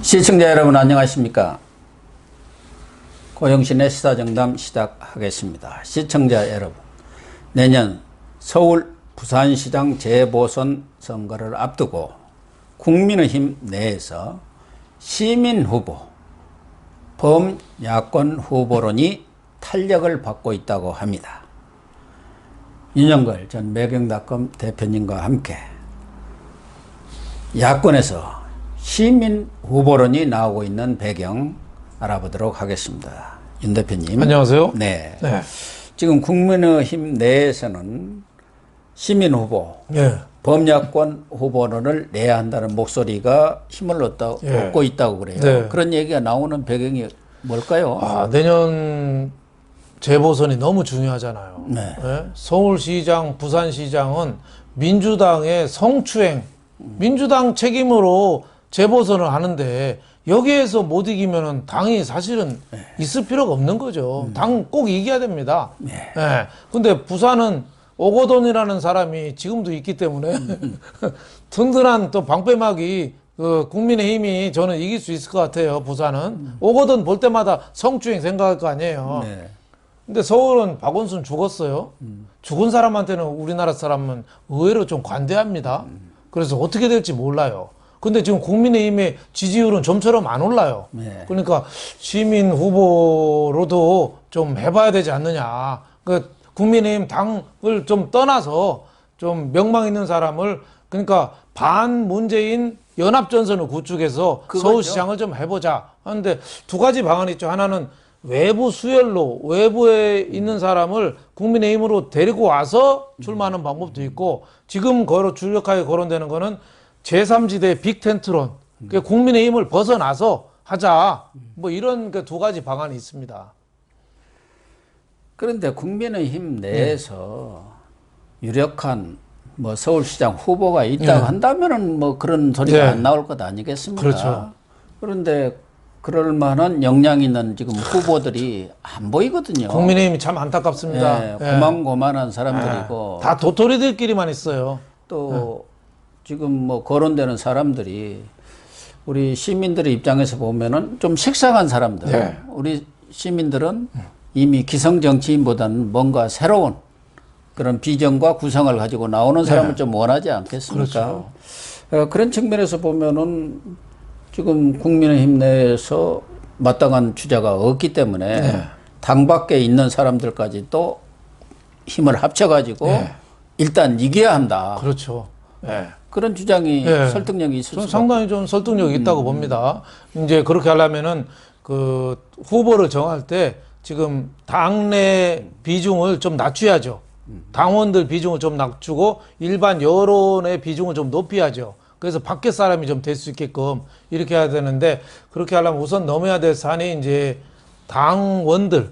시청자 여러분 안녕하십니까? 고영신의 시사정담 시작하겠습니다. 시청자 여러분, 내년 서울 부산시장 재보선 선거를 앞두고 국민의힘 내에서 시민후보, 범야권 후보론이 탄력을 받고 있다고 합니다. 윤영걸 전 매경닷컴 대표님과 함께 야권에서 시민 후보론이 나오고 있는 배경 알아보도록 하겠습니다. 윤 대표님. 안녕하세요. 네. 지금 국민의힘 내에서는 시민 후보, 범야권 후보론을 내야 한다는 목소리가 힘을 얻고 있다고 그래요. 네. 그런 얘기가 나오는 배경이 뭘까요? 내년 재보선이 너무 중요하잖아요. 네. 서울시장, 부산시장은 민주당의 성추행, 민주당 책임으로 재보선을 하는데 여기에서 못 이기면은 당이 사실은 있을 필요가 없는 거죠. 당 꼭 이겨야 됩니다. 근데 부산은 오거돈이라는 사람이 지금도 있기 때문에 든든한 또 방패막이 국민의힘이 저는 이길 수 있을 것 같아요. 부산은 오거돈 볼 때마다 성추행 생각할 거 아니에요. 근데 서울은 박원순 죽었어요. 죽은 사람한테는 우리나라 사람은 의외로 좀 관대합니다. 그래서 어떻게 될지 몰라요. 근데 지금 국민의힘의 지지율은 좀처럼 안 올라요. 그러니까 시민 후보로도 좀 해봐야 되지 않느냐. 국민의힘 당을 좀 떠나서 좀 명망 있는 사람을, 그러니까 반 문재인 연합전선을 구축해서 그거죠. 서울시장을 좀 해보자 하는데 두 가지 방안이 있죠. 하나는 외부 수혈로 외부에 있는 사람을 국민의힘으로 데리고 와서 출마하는 방법도 있고, 지금 주력하게 거론되는 거는 제3지대 빅텐트론, 국민의힘을 벗어나서 하자, 뭐 이런 두 가지 방안이 있습니다. 그런데 국민의힘 내에서 유력한 뭐 서울시장 후보가 있다고 한다면은 뭐 그런 소리가 안 나올 것 아니겠습니까? 그렇죠. 그런데 그럴 만한 역량 있는 지금 후보들이 안 보이거든요. 국민의힘이 참 안타깝습니다. 고만고만한 사람들이고 다 도토리들끼리만 있어요. 또 지금 뭐 거론되는 사람들이 우리 시민들의 입장에서 보면은 좀 식상한 사람들. 우리 시민들은 이미 기성 정치인보다는 뭔가 새로운 그런 비전과 구성을 가지고 나오는 사람을 좀 원하지 않겠습니까? 그렇죠. 그런 측면에서 보면은 지금 국민의힘 내에서 마땅한 주자가 없기 때문에 당 밖에 있는 사람들까지 또 힘을 합쳐가지고 일단 이겨야 한다. 그렇죠. 그런 주장이 설득력이 있을 수 상당히 좀 설득력이 있다고 봅니다. 이제 그렇게 하려면은 그 후보를 정할 때 지금 당내 비중을 좀 낮춰야죠. 당원들 비중을 좀 낮추고 일반 여론의 비중을 좀 높여야죠. 그래서 밖에 사람이 좀 될 수 있게끔 이렇게 해야 되는데, 그렇게 하려면 우선 넘어야 될 산이 이제 당원들,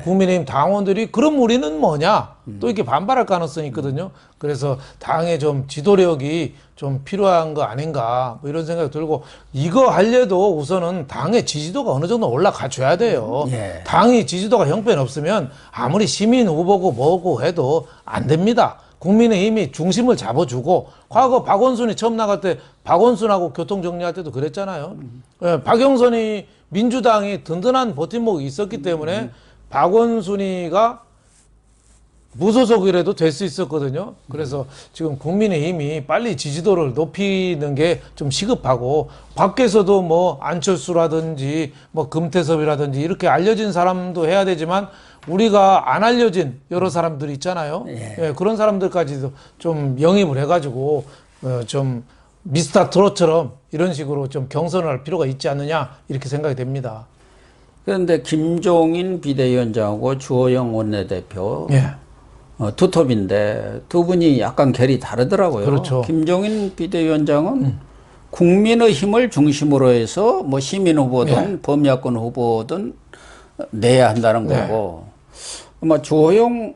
국민의힘 당원들이 그럼 우리는 뭐냐? 또 이렇게 반발할 가능성이 있거든요. 그래서 당의 좀 지도력이 좀 필요한 거 아닌가, 뭐 이런 생각이 들고, 이거 하려도 우선은 당의 지지도가 어느 정도 올라가 줘야 돼요. 당이 지지도가 형편없으면 아무리 시민 후보고 뭐고 해도 안 됩니다. 국민의힘이 중심을 잡아주고, 과거 박원순이 처음 나갈 때 박원순하고 교통 정리할 때도 그랬잖아요. 박영선이 민주당이 든든한 버팀목이 있었기 때문에 박원순이가 무소속이라도 될 수 있었거든요. 그래서 지금 국민의힘이 빨리 지지도를 높이는 게 좀 시급하고, 밖에서도 뭐 안철수라든지 뭐 금태섭이라든지 이렇게 알려진 사람도 해야 되지만 우리가 안 알려진 여러 사람들이 있잖아요. 그런 사람들까지도 좀 영입을 해가지고 좀 미스터 트롯처럼 이런 식으로 좀 경선을 할 필요가 있지 않느냐, 이렇게 생각이 됩니다. 그런데 김종인 비대위원장하고 주호영 원내대표 투톱인데 두 분이 약간 결이 다르더라고요. 그렇죠. 김종인 비대위원장은 국민의힘을 중심으로 해서 뭐 시민 후보든 범야권 후보든 내야 한다는 거고, 아마 주호영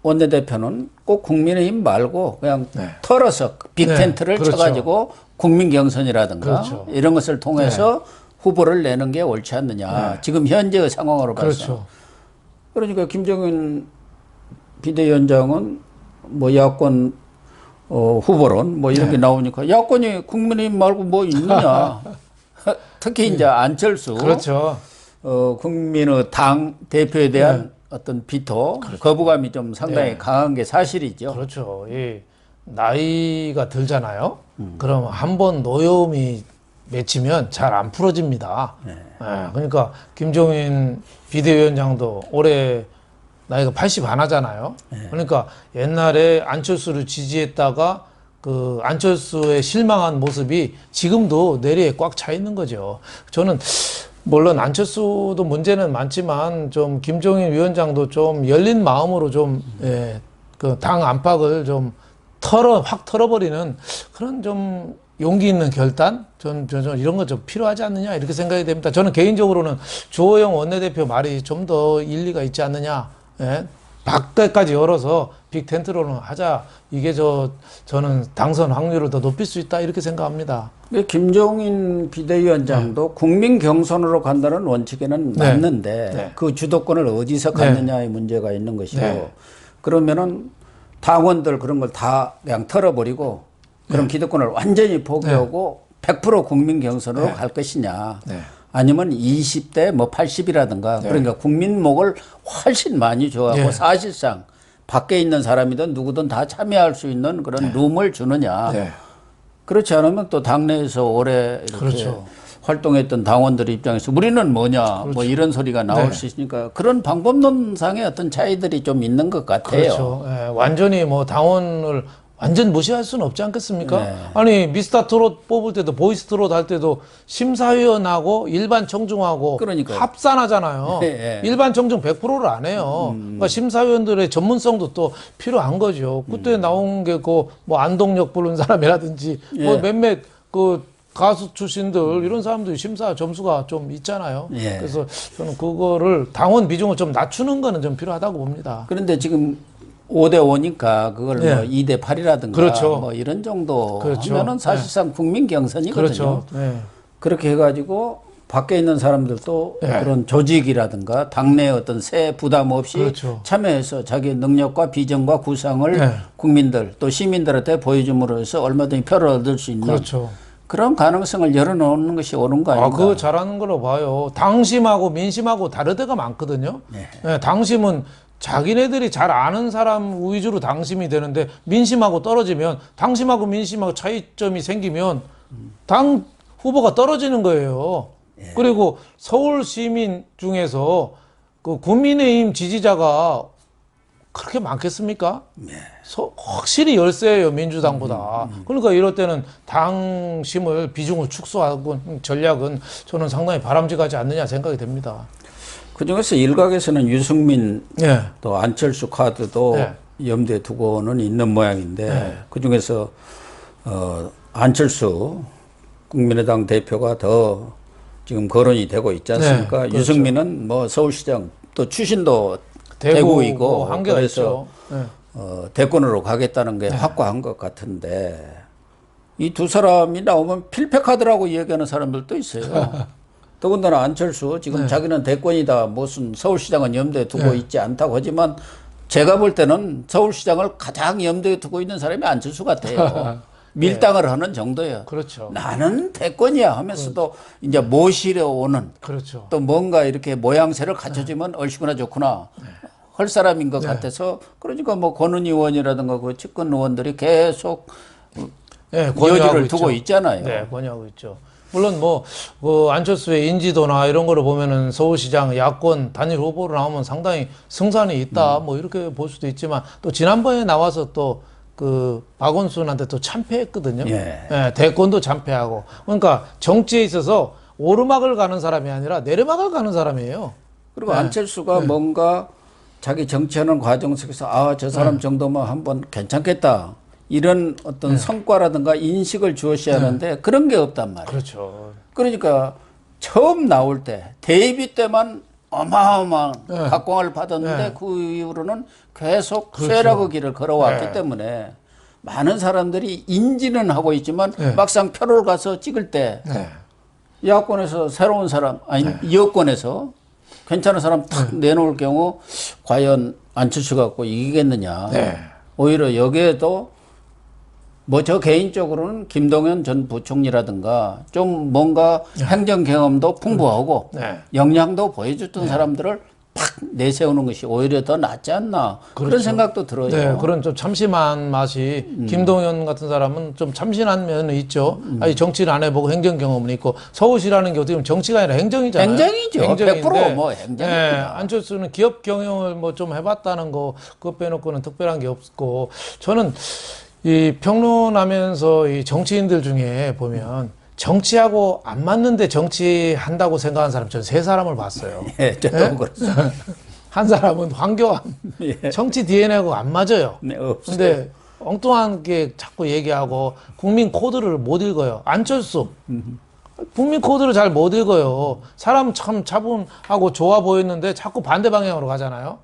원내대표는 꼭 국민의힘 말고 그냥 털어서 빅텐트를 쳐가지고 국민 경선이라든가 이런 것을 통해서 후보를 내는 게 옳지 않느냐. 지금 현재의 상황으로 봐서. 그러니까 김종인 비대위원장은 뭐 야권 후보론 뭐 이렇게 나오니까 야권이 국민의힘 말고 뭐 있느냐. 특히 이제 안철수 그렇죠. 국민의 당 대표에 대한 어떤 비토, 거부감이 좀 상당히 강한 게 사실이죠. 그렇죠. 이 나이가 들잖아요. 그럼 한 번 노여움이 맺히면 잘 안 풀어집니다. 그러니까 김종인 비대위원장도 올해 나이가 80 안 하잖아요. 그러니까 옛날에 안철수를 지지했다가 그 안철수의 실망한 모습이 지금도 내리에 꽉 차 있는 거죠. 저는 물론 안철수도 문제는 많지만 좀 김종인 위원장도 좀 열린 마음으로 좀 그 당 안팎을 좀 확 털어버리는 그런 좀 용기 있는 결단? 전 이런 거 좀 필요하지 않느냐 이렇게 생각이 됩니다. 저는 개인적으로는 주호영 원내대표 말이 좀 더 일리가 있지 않느냐. 밖에까지 열어서 빅텐트로는 하자. 이게 저는 당선 확률을 더 높일 수 있다 이렇게 생각합니다. 김종인 비대위원장도 국민 경선으로 간다는 원칙에는 맞는데 그 주도권을 어디서 갖느냐의 문제가 있는 것이고 그러면은 당원들 그런 걸 다 그냥 털어버리고 그런 기득권을 완전히 포기하고 100% 국민 경선으로 갈 것이냐. 아니면 20대 뭐 80이라든가 그러니까 국민목을 훨씬 많이 줘하고 사실상 밖에 있는 사람이든 누구든 다 참여할 수 있는 그런 룸을 주느냐. 그렇지 않으면 또 당내에서 오래 이렇게 활동했던 당원들 입장에서 우리는 뭐냐 뭐 이런 소리가 나올 수 있으니까 그런 방법론상의 어떤 차이들이 좀 있는 것 같아요. 그렇죠. 완전히 뭐 당원을 완전 무시할 수는 없지 않겠습니까? 아니 미스터 트롯 뽑을 때도 보이스 트롯 할 때도 심사위원하고 일반 청중하고 그러니까요. 합산하잖아요. 일반 청중 100%를 안 해요. 그러니까 심사위원들의 전문성도 또 필요한 거죠. 그때 나온 게 그 뭐 안동역 부른 사람이라든지 뭐 몇몇 그 가수 출신들 이런 사람들이 심사 점수가 좀 있잖아요. 그래서 저는 그거를 당원 비중을 좀 낮추는 거는 좀 필요하다고 봅니다. 그런데 지금 5대 5니까 그걸 뭐 2대 8이라든가 뭐 이런 정도 하면은 사실상 국민 경선이거든요. 그렇게 해가지고 밖에 있는 사람들도 그런 조직이라든가 당내 어떤 세 부담 없이 참여해서 자기 능력과 비전과 구상을 국민들 또 시민들한테 보여줌으로 해서 얼마든지 표를 얻을 수 있는 그런 가능성을 열어놓는 것이 옳은 거 아닌가? 그거 잘하는 걸로 봐요. 당심하고 민심하고 다르대가 많거든요. 당심은 자기네들이 잘 아는 사람 위주로 당심이 되는데 민심하고 떨어지면 당심하고 민심하고 차이점이 생기면 당 후보가 떨어지는 거예요. 그리고 서울 시민 중에서 그 국민의힘 지지자가 그렇게 많겠습니까? 확실히 열세예요 민주당보다. 그러니까 이럴 때는 당심을 비중을 축소하고 전략은 저는 상당히 바람직하지 않느냐 생각이 됩니다. 그중에서 일각에서는 유승민 또 안철수 카드도 염두에 두고는 있는 모양인데 그중에서 안철수 국민의당 대표가 더 지금 거론이 되고 있지 않습니까? 유승민은 뭐 서울시장 또 출신도 대구이고 한계가 그래서 대권으로 가겠다는 게 확고한 것 같은데 이 두 사람이 나오면 필패카드라고 얘기하는 사람들도 있어요. 더군다나 안철수 지금 자기는 대권이다 무슨 서울시장은 염두에 두고 있지 않다고 하지만 제가 볼 때는 서울시장을 가장 염두에 두고 있는 사람이 안철수 같아요. 밀당을 하는 정도예요. 나는 대권이야 하면서도 이제 모시려 오는 또 뭔가 이렇게 모양새를 갖춰주면 얼씨구나 좋구나 할 사람인 것 같아서 그러니까 뭐 권은희 의원이라든가 그 집권 의원들이 계속 여지를 두고 있잖아요. 권유하고 있죠. 물론 뭐 안철수의 인지도나 이런 거를 보면은 서울시장 야권 단일 후보로 나오면 상당히 승산이 있다 뭐 이렇게 볼 수도 있지만 또 지난번에 나와서 또 그 박원순한테 또 참패했거든요. 대권도 참패하고 그러니까 정치에 있어서 오르막을 가는 사람이 아니라 내리막을 가는 사람이에요. 그리고 안철수가 뭔가 자기 정치하는 과정 속에서 저 사람 정도면 한번 괜찮겠다. 이런 어떤 성과라든가 인식을 주었어야 하는데 그런 게 없단 말이에요. 그러니까 처음 나올 때 데뷔 때만 어마어마한 각광을 받았는데 그 이후로는 계속 쇠락의 길을 걸어왔기 때문에 많은 사람들이 인지는 하고 있지만 막상 표를 가서 찍을 때 야권에서 새로운 사람 아니 여권에서 괜찮은 사람 탁 내놓을 경우 과연 안철수 갖고 이기겠느냐. 오히려 여기에도 뭐 저 개인적으로는 김동연 전 부총리라든가 좀 뭔가 행정 경험도 풍부하고 네. 역량도 보여줬던 사람들을 팍 내세우는 것이 오히려 더 낫지 않나 그런 그렇죠. 생각도 들어요. 네, 그런 좀 참신한 맛이 김동연 같은 사람은 좀 참신한 면은 있죠. 아니 정치를 안 해보고 행정 경험은 있고 서울시라는 게 어떻게 보면 정치가 아니라 행정이잖아요. 행정이죠. 행정인데, 100%뭐 행정입니다. 네, 안철수는 기업 경영을 뭐 좀 해봤다는 거 그거 빼놓고는 특별한 게 없고 저는 이 평론하면서 이 정치인들 중에 보면 정치하고 안 맞는데 정치한다고 생각하는 사람 저는 세 사람을 봤어요. 예, 저도 그렇습니다. 한 사람은 황교안. 예. 정치 DNA하고 안 맞아요. 네, 없어요. 근데 엉뚱한 게 자꾸 얘기하고 국민 코드를 못 읽어요. 안철수. 국민 코드를 잘 못 읽어요. 사람 참 차분하고 좋아 보였는데 자꾸 반대 방향으로 가잖아요.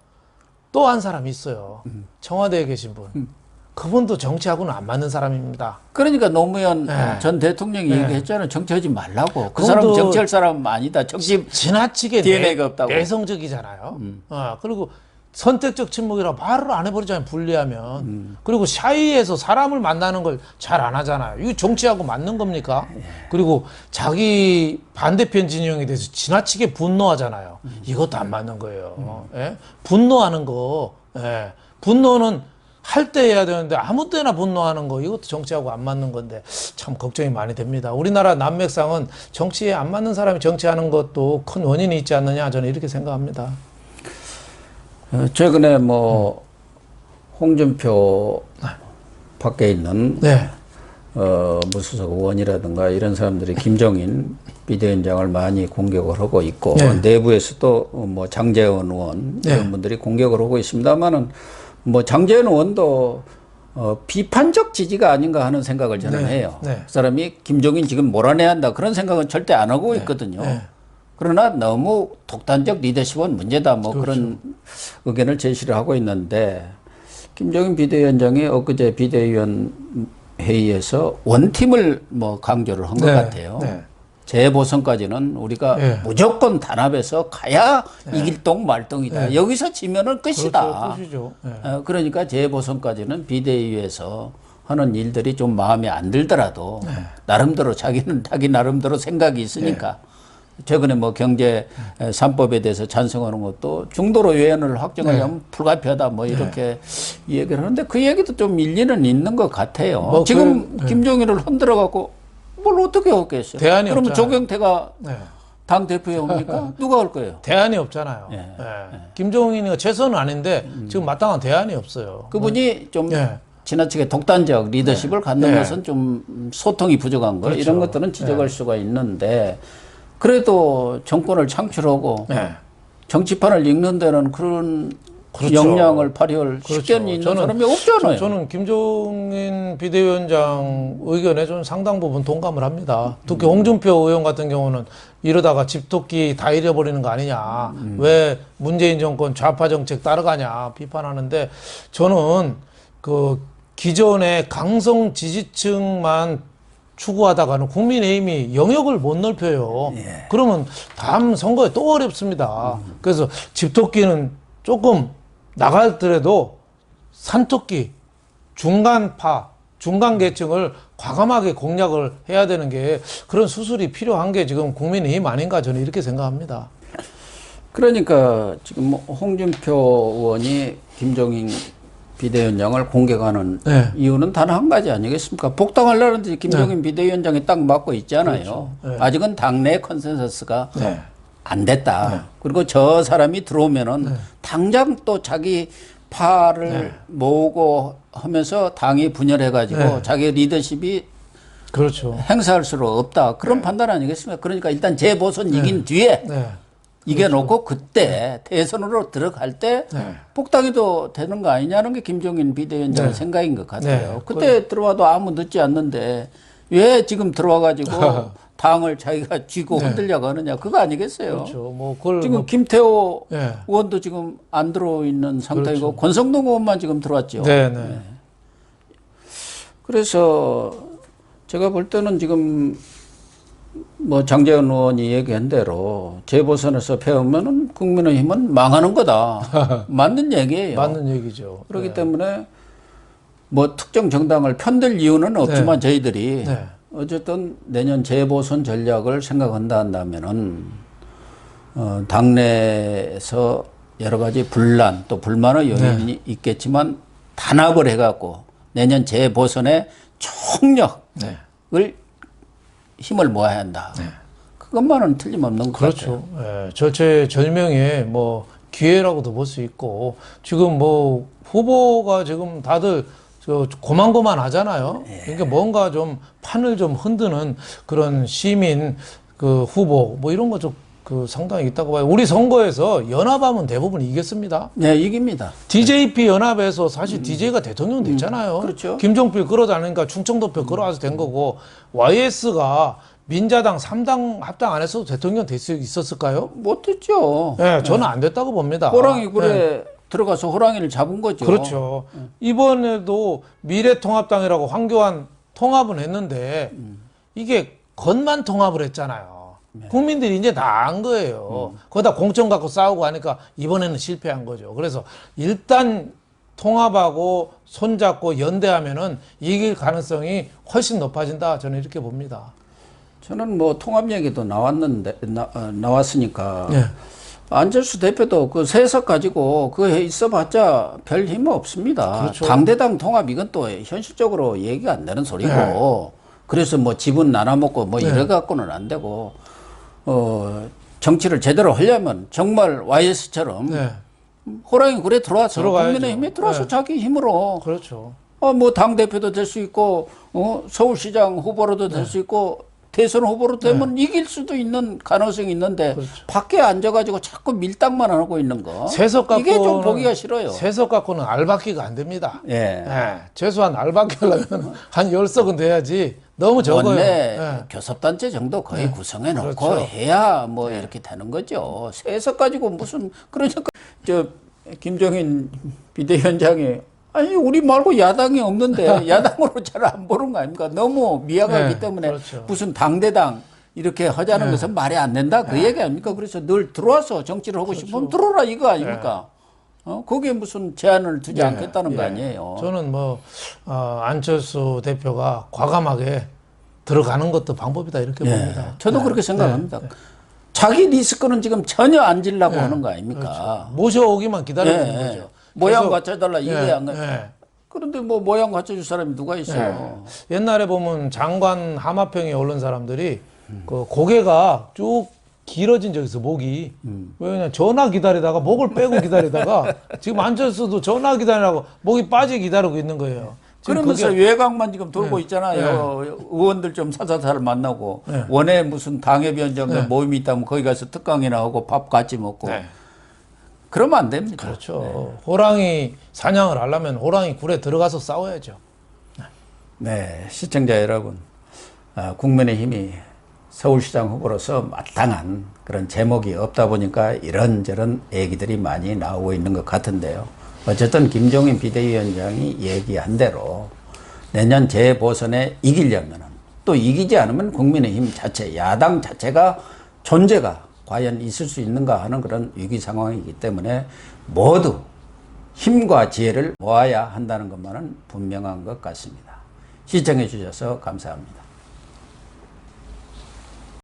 또 한 사람 있어요. 청와대에 계신 분. 그분도 정치하고는 안 맞는 사람입니다. 그러니까 노무현 네. 전 대통령이 네. 얘기했잖아요. 정치하지 말라고. 그 그분도 사람은 정치할 사람은 아니다. 정치 지나치게 DNA가 없다고. 내성적이잖아요. 그리고 선택적 침묵이라 말을 안 해버리잖아요. 분리하면. 그리고 샤이에서 사람을 만나는 걸 잘 안 하잖아요. 이거 정치하고 맞는 겁니까? 그리고 자기 반대편 진영에 대해서 지나치게 분노하잖아요. 이것도 안 맞는 거예요. 예? 분노하는 거, 예. 분노는 할 때 해야 되는데 아무 때나 분노하는 거 이것도 정치하고 안 맞는 건데 참 걱정이 많이 됩니다. 우리나라 난맥상은 정치에 안 맞는 사람이 정치하는 것도 큰 원인이 있지 않느냐 저는 이렇게 생각합니다. 최근에 뭐 홍준표 밖에 있는 네. 무소속 의원이라든가 이런 사람들이 김종인 비대위원장을 많이 공격을 하고 있고 네. 내부에서도 뭐 장제원 의원 네. 이런 분들이 공격을 하고 있습니다만은 뭐 장제원 의원도 비판적 지지가 아닌가 하는 생각을 저는 네. 해요. 네. 그 사람이 김종인 지금 몰아내야 한다 그런 생각은 절대 안 하고 있거든요. 네. 그러나 너무 독단적 리더십은 문제다 뭐 그렇죠. 그런 의견을 제시를 하고 있는데 김종인 비대위원장이 엊그제 비대위원 회의에서 원팀을 뭐 강조를 한 것 네. 같아요. 네. 재보선까지는 우리가 네. 무조건 단합해서 가야 이길 동 말동이다. 여기서 지면은 끝이다. 그렇죠. 끝이죠. 네. 그러니까 재보선까지는 비대위에서 하는 일들이 좀 마음에 안 들더라도 나름대로 자기는 자기 나름대로 생각이 있으니까 최근에 뭐 경제 3법에 대해서 찬성하는 것도 중도로 외연을 확정하려면 불가피하다 뭐 이렇게 얘기를 하는데 그 얘기도 좀 일리는 있는 것 같아요. 뭐 지금 김종인을 흔들어 갖고 뭘 어떻게 하겠어요? 대안이 그러면 없잖아요. 조경태가 네. 당 대표에 옵니까? 누가 할 거예요? 대안이 없잖아요. 예. 예. 김종인이 최선은 아닌데 지금 마땅한 대안이 없어요. 그분이 좀 예. 지나치게 독단적 리더십을 갖는 네. 것은 좀 소통이 부족한 거 그렇죠. 이런 것들은 지적할 수가 있는데 그래도 정권을 창출하고 네. 정치판을 읽는 데는 그런 그렇죠. 역량을 발휘할 식견이 있는 사람이 없잖아요. 저는 김종인 비대위원장 의견에 좀 상당 부분 동감을 합니다. 특히 홍준표 의원 같은 경우는 이러다가 집토끼 다 잃어버리는 거 아니냐. 왜 문재인 정권 좌파 정책 따라가냐 비판하는데 저는 그 기존의 강성 지지층만 추구하다가는 국민의힘이 영역을 못 넓혀요. 그러면 다음 선거에 또 어렵습니다. 그래서 집토끼는 조금 나가더라도 산토끼, 중간파, 중간계층을 과감하게 공략을 해야 되는 게 그런 수술이 필요한 게 지금 국민의힘 아닌가 저는 이렇게 생각합니다. 그러니까 지금 홍준표 의원이 김종인 비대위원장을 공격하는 네. 이유는 단 한 가지 아니겠습니까? 복당하려는데 김종인 비대위원장이 딱 맡고 있잖아요. 그렇죠. 네. 아직은 당내 컨센서스가 네. 안 됐다. 그리고 저 사람이 들어오면은 당장 또 자기 파를 모으고 하면서 당이 분열해가지고 자기 리더십이 그렇죠. 행사할 수 없다. 그런 판단 아니겠습니까? 그러니까 일단 재보선 이긴 뒤에 네. 이겨놓고 그때 대선으로 들어갈 때 복당해도 되는 거 아니냐는 게 김종인 비대위원장의 생각인 것 같아요. 네. 그때 들어와도 아무 늦지 않는데 왜 지금 들어와가지고 당을 자기가 쥐고 흔들려고 하느냐 그거 아니겠어요. 그렇죠. 뭐 그걸 지금 뭐 김태호 네. 의원도 지금 안 들어있는 상태이고 권성동 의원만 지금 들어왔죠. 네, 네. 그래서 제가 볼 때는 지금 뭐 장제원 의원이 얘기한 대로 재보선에서 패우면은 국민의힘은 망하는 거다. 맞는 얘기예요. 맞는 얘기죠. 그렇기 네. 때문에 뭐 특정 정당을 편들 이유는 없지만 저희들이 네. 어쨌든 내년 재보선 전략을 생각한다 한다면은 당내에서 여러 가지 분란 또 불만의 요인이 있겠지만 단합을 해갖고 내년 재보선에 총력을 힘을 모아야 한다. 그것만은 틀림없는 것 같아요. 그렇죠. 예, 절체절명의 뭐 기회라고도 볼 수 있고 지금 뭐 후보가 지금 다들 저 고만고만 하잖아요. 그러니까 뭔가 좀 판을 좀 흔드는 그런 시민 그 후보 뭐 이런 거 좀 그 상당히 있다고 봐요. 우리 선거에서 연합하면 대부분 이겼습니다. 네, 이깁니다. DJP 연합에서 사실 DJ가 대통령 됐잖아요. 그렇죠. 김종필 끌어다니니까 충청도표 끌어와서 된 거고 YS가 민자당 3당 합당 안 했어도 대통령 될 수 있었을까요? 못했죠. 네, 저는 안 됐다고 봅니다. 호랑이 굴에 들어가서 호랑이를 잡은 거죠. 그렇죠. 이번에도 미래통합당이라고 황교안 통합은 했는데 이게 겉만 통합을 했잖아요. 국민들이 이제 다 안 거예요. 거기다 공천 갖고 싸우고 하니까 이번에는 실패한 거죠. 그래서 일단 통합하고 손잡고 연대하면은 이길 가능성이 훨씬 높아진다. 저는 이렇게 봅니다. 저는 뭐 통합 얘기도 나왔으니까 네. 안철수 대표도 그 세석 가지고 그 있어봤자 별 힘 없습니다. 그렇죠. 당대당 통합 이건 또 현실적으로 얘기가 안 되는 소리고 그래서 뭐 지분 나눠먹고 뭐 이래 갖고는 안 되고 정치를 제대로 하려면 정말 YS처럼 호랑이 굴에 들어와서 들어가야죠. 국민의힘에 들어와서 자기 힘으로 그렇죠. 뭐 당대표도 될 수 있고 서울시장 후보로도 될 수 있고 대선 후보로 되면 이길 수도 있는 가능성이 있는데 밖에 앉아가지고 자꾸 밀당만 하고 있는 거 세석 갖고는 이게 좀 보기가 싫어요. 세석 갖고는 알바끼가 안 됩니다. 예. 최소한 알바끼 하려면 한 10석은 돼야지 너무 적어요. 원내 교섭단체 정도 거의 구성해 놓고 그렇죠. 해야 뭐 이렇게 되는 거죠. 세석 가지고 무슨 그러니까 저 김종인 비대위원장이 아니 우리 말고 야당이 없는데 야당으로 잘 안 보는 거 아닙니까? 너무 미약하기 때문에 그렇죠. 무슨 당대당 이렇게 하자는 것은 말이 안 된다 그 얘기 아닙니까? 그래서 늘 들어와서 정치를 하고 싶으면 들어라 이거 아닙니까? 거기에 무슨 제한을 두지 않겠다는 거 아니에요. 저는 뭐 안철수 대표가 과감하게 들어가는 것도 방법이다 이렇게 봅니다. 저도 그렇게 생각합니다. 자기 리스크는 지금 전혀 안 지려고 하는 거 아닙니까? 그렇죠. 모셔오기만 기다리고 있는 거죠. 모양 갖춰달라 이게 안 그런데 뭐 모양 갖춰줄 사람이 누가 있어요? 옛날에 보면 장관 하마평에 오른 사람들이 그 고개가 쭉 길어진 적이 있어 목이. 왜냐 전화 기다리다가 목을 빼고 기다리다가 지금 안철수도 전화 기다리라고 목이 빠지게 기다리고 있는 거예요. 그러면서 외곽만 지금 돌고 있잖아요. 의원들 좀 사사사를 만나고 원외 무슨 당협위원장들 모임이 있다면 거기 가서 특강이나 하고 밥 같이 먹고 그러면 안 됩니다. 그렇죠. 호랑이 사냥을 하려면 호랑이 굴에 들어가서 싸워야죠. 네, 시청자 여러분, 국민의힘이 서울시장 후보로서 마땅한 그런 제목이 없다 보니까 이런저런 얘기들이 많이 나오고 있는 것 같은데요. 어쨌든 김종인 비대위원장이 얘기한 대로 내년 재보선에 이기려면 또 이기지 않으면 국민의힘 자체, 야당 자체가 존재가 과연 있을 수 있는가 하는 그런 위기 상황이기 때문에 모두 힘과 지혜를 모아야 한다는 것만은 분명한 것 같습니다. 시청해 주셔서 감사합니다.